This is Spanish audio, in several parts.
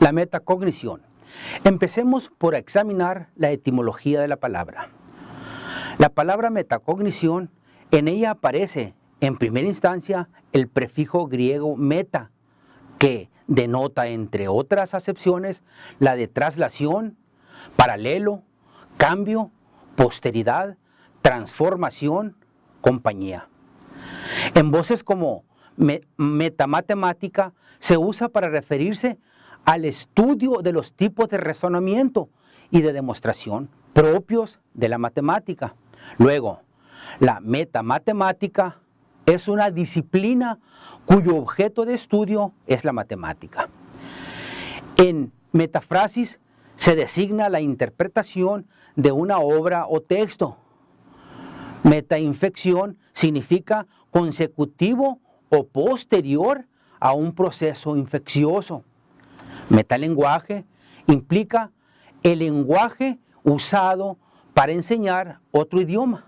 La metacognición. Empecemos por examinar la etimología de la palabra. La palabra metacognición, en ella aparece en primera instancia el prefijo griego meta, que denota, entre otras acepciones, la de traslación, paralelo, cambio, posteridad, transformación, compañía. En voces como metamatemática se usa para referirse al estudio de los tipos de razonamiento y de demostración propios de la matemática. Luego, la metamatemática es una disciplina cuyo objeto de estudio es la matemática. En metafrasis se designa la interpretación de una obra o texto. Metainfección significa consecutivo o posterior a un proceso infeccioso. Metalenguaje implica el lenguaje usado para enseñar otro idioma.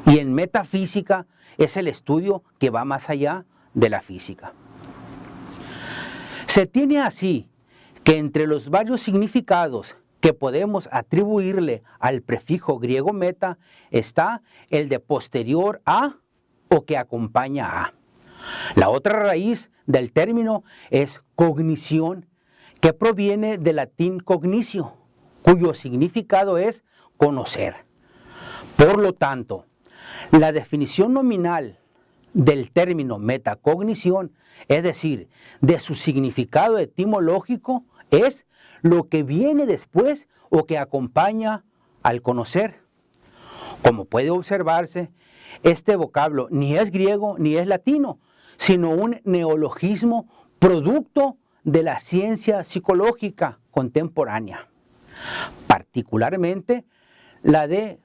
Y en metafísica es el estudio que va más allá de la física. Se tiene así que entre los varios significados que podemos atribuirle al prefijo griego meta está el de posterior a o que acompaña a. La otra raíz del término es cognición, que proviene del latín cognitio, cuyo significado es conocer. Por lo tanto, la definición nominal del término metacognición, es decir, de su significado etimológico, es lo que viene después o que acompaña al conocer. Como puede observarse, este vocablo ni es griego ni es latino, sino un neologismo producto de la ciencia psicológica contemporánea, particularmente la de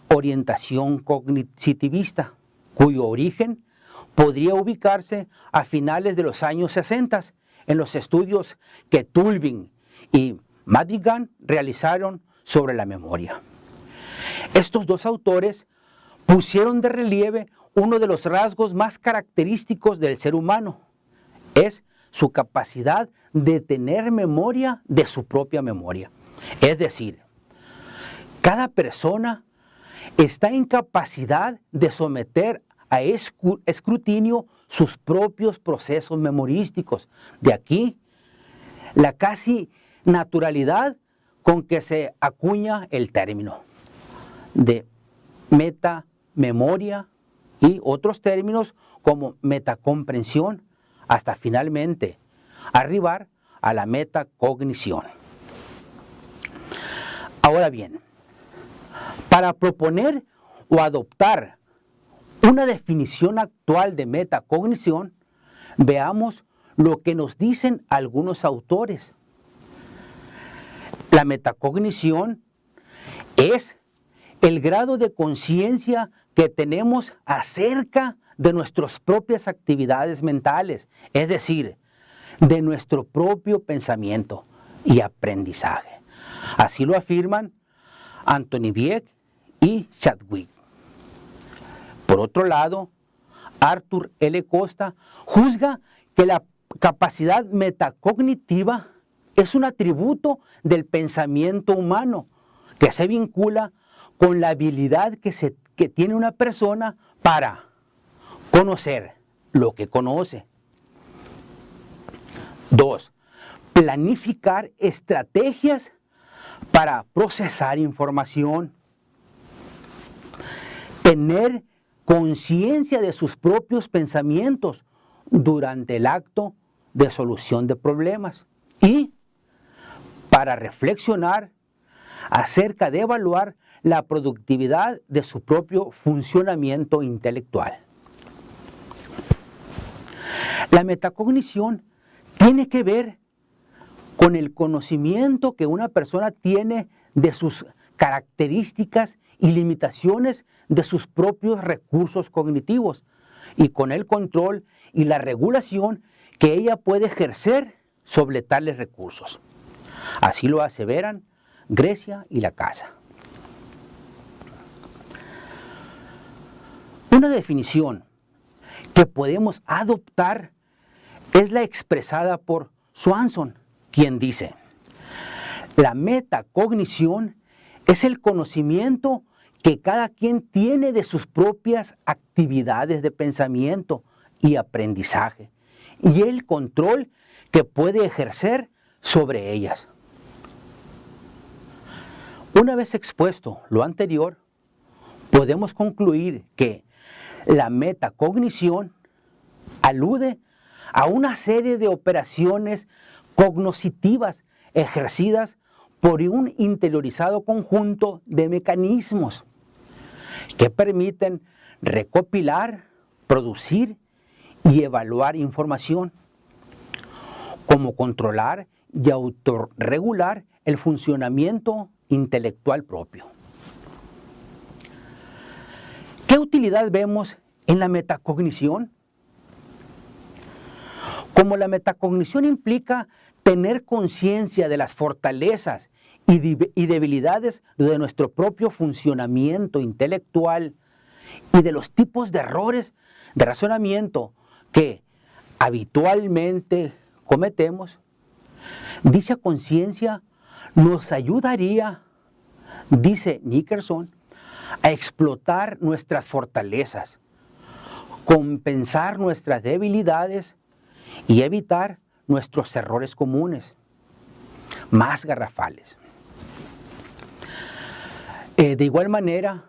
orientación cognitivista, cuyo origen podría ubicarse a finales de los años 60 en los estudios que Tulving y Madigan realizaron sobre la memoria. Estos dos autores pusieron de relieve uno de los rasgos más característicos del ser humano, es su capacidad de tener memoria de su propia memoria. Es decir, cada persona está en capacidad de someter a escrutinio sus propios procesos memorísticos. De aquí la casi naturalidad con que se acuña el término de metamemoria y otros términos como metacomprensión, hasta finalmente arribar a la metacognición. Ahora bien, para proponer o adoptar una definición actual de metacognición, veamos lo que nos dicen algunos autores. La metacognición es el grado de conciencia que tenemos acerca de nuestras propias actividades mentales, es decir, de nuestro propio pensamiento y aprendizaje. Así lo afirman Anthony Vieck y Chadwick. Por otro lado, Arthur L. Costa juzga que la capacidad metacognitiva es un atributo del pensamiento humano que se vincula con la habilidad que tiene una persona para conocer lo que conoce. 2. Planificar estrategias para procesar información. Tener conciencia de sus propios pensamientos durante el acto de solución de problemas. Y para reflexionar acerca de evaluar la productividad de su propio funcionamiento intelectual. La metacognición tiene que ver con el conocimiento que una persona tiene de sus características y limitaciones de sus propios recursos cognitivos y con el control y la regulación que ella puede ejercer sobre tales recursos. Así lo aseveran Grecia y Lacasa. Una definición que podemos adoptar es la expresada por Swanson, quien dice: la metacognición es el conocimiento que cada quien tiene de sus propias actividades de pensamiento y aprendizaje, y el control que puede ejercer sobre ellas. Una vez expuesto lo anterior, podemos concluir que la metacognición alude a una serie de operaciones cognoscitivas ejercidas por un interiorizado conjunto de mecanismos que permiten recopilar, producir y evaluar información, como controlar y autorregular el funcionamiento intelectual propio. ¿Qué utilidad vemos en la metacognición? Como la metacognición implica tener conciencia de las fortalezas y debilidades de nuestro propio funcionamiento intelectual y de los tipos de errores de razonamiento que habitualmente cometemos, dicha conciencia nos ayudaría, dice Nickerson, a explotar nuestras fortalezas, compensar nuestras debilidades y evitar nuestros errores comunes, más garrafales. De igual manera,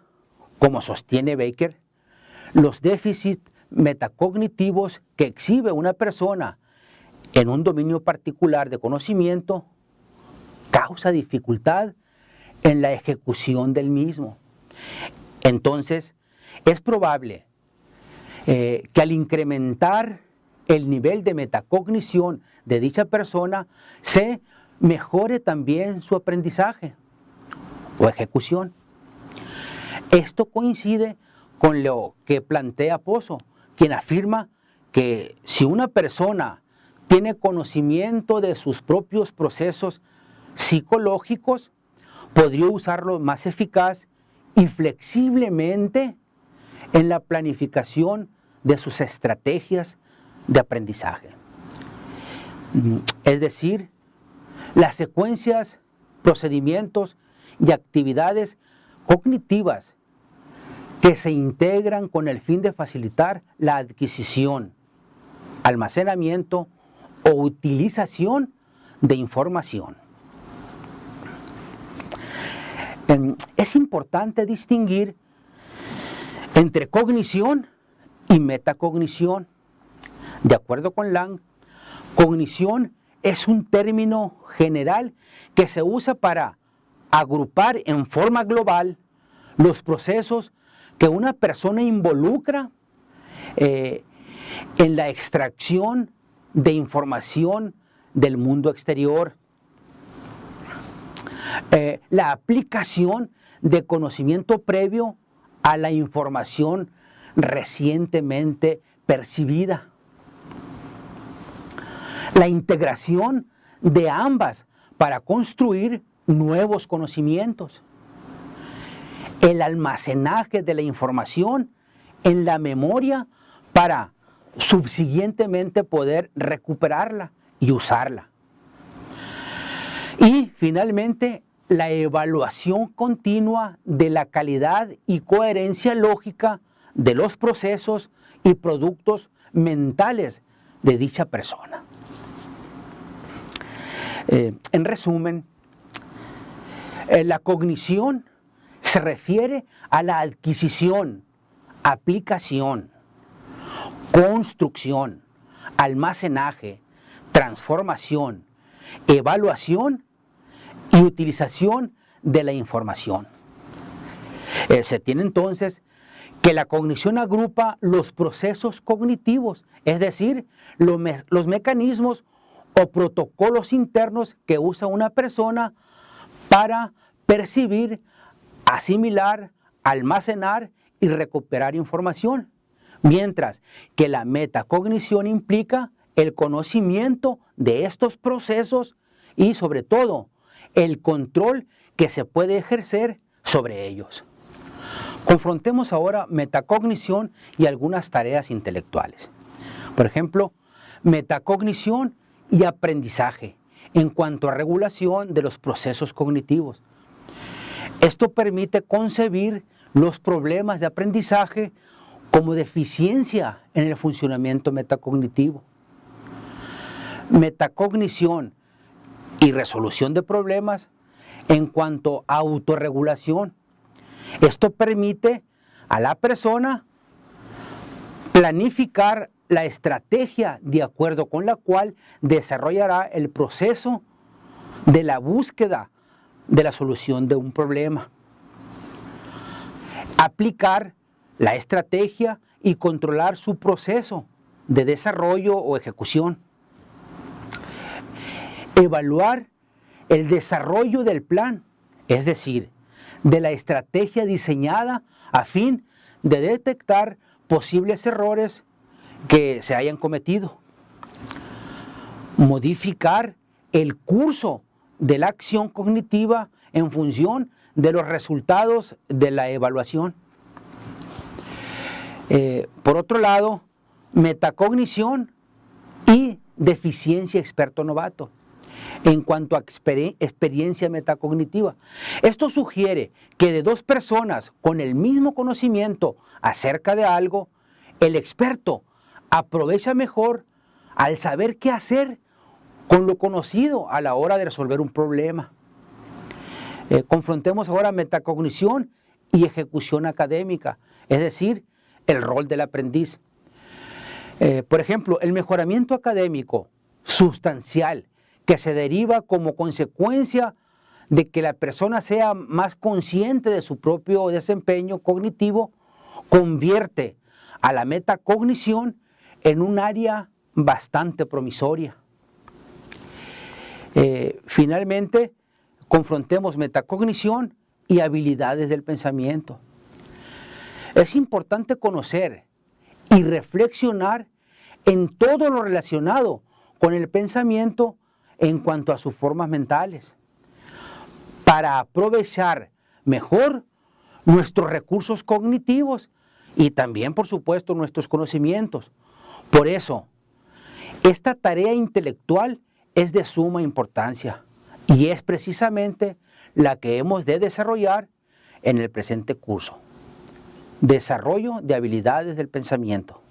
como sostiene Baker, los déficits metacognitivos que exhibe una persona en un dominio particular de conocimiento causa dificultad en la ejecución del mismo. Entonces, es probable que al incrementar el nivel de metacognición de dicha persona, se mejore también su aprendizaje o ejecución. Esto coincide con lo que plantea Pozo, quien afirma que si una persona tiene conocimiento de sus propios procesos psicológicos, podría usarlo más eficaz y flexiblemente en la planificación de sus estrategias de aprendizaje. Es decir, las secuencias, procedimientos y actividades cognitivas que se integran con el fin de facilitar la adquisición, almacenamiento o utilización de información. Es importante distinguir entre cognición y metacognición. De acuerdo con Lang, cognición es un término general que se usa para agrupar en forma global los procesos que una persona involucra en la extracción de información del mundo exterior, la aplicación de conocimiento previo a la información recientemente percibida, la integración de ambas para construir nuevos conocimientos, el almacenaje de la información en la memoria para subsiguientemente poder recuperarla y usarla. Y finalmente, la evaluación continua de la calidad y coherencia lógica de los procesos y productos mentales de dicha persona. En resumen, la cognición se refiere a la adquisición, aplicación, construcción, almacenaje, transformación, evaluación y utilización de la información. Se tiene entonces que la cognición agrupa los procesos cognitivos, es decir, los mecanismos o protocolos internos que usa una persona para percibir, asimilar, almacenar y recuperar información, mientras que la metacognición implica el conocimiento de estos procesos y sobre todo el control que se puede ejercer sobre ellos. Confrontemos ahora metacognición y algunas tareas intelectuales. Por ejemplo, metacognición y aprendizaje en cuanto a regulación de los procesos cognitivos. Esto permite concebir los problemas de aprendizaje como deficiencia en el funcionamiento metacognitivo. Metacognición y resolución de problemas en cuanto a autorregulación. Esto permite a la persona planificar la estrategia de acuerdo con la cual desarrollará el proceso de la búsqueda de la solución de un problema. Aplicar la estrategia y controlar su proceso de desarrollo o ejecución. Evaluar el desarrollo del plan, es decir, de la estrategia diseñada a fin de detectar posibles errores que se hayan cometido. Modificar el curso de la acción cognitiva en función de los resultados de la evaluación. Por otro lado, metacognición y deficiencia experto novato en cuanto a experiencia metacognitiva. Esto sugiere que de dos personas con el mismo conocimiento acerca de algo, el experto aprovecha mejor al saber qué hacer con lo conocido a la hora de resolver un problema. Confrontemos ahora metacognición y ejecución académica, es decir, el rol del aprendiz. Por ejemplo, el mejoramiento académico sustancial que se deriva como consecuencia de que la persona sea más consciente de su propio desempeño cognitivo, convierte a la metacognición en un área bastante promisoria. Finalmente, confrontemos metacognición y habilidades del pensamiento. Es importante conocer y reflexionar en todo lo relacionado con el pensamiento en cuanto a sus formas mentales, para aprovechar mejor nuestros recursos cognitivos y también, por supuesto, nuestros conocimientos. Por eso, esta tarea intelectual es de suma importancia y es precisamente la que hemos de desarrollar en el presente curso. Desarrollo de habilidades del pensamiento.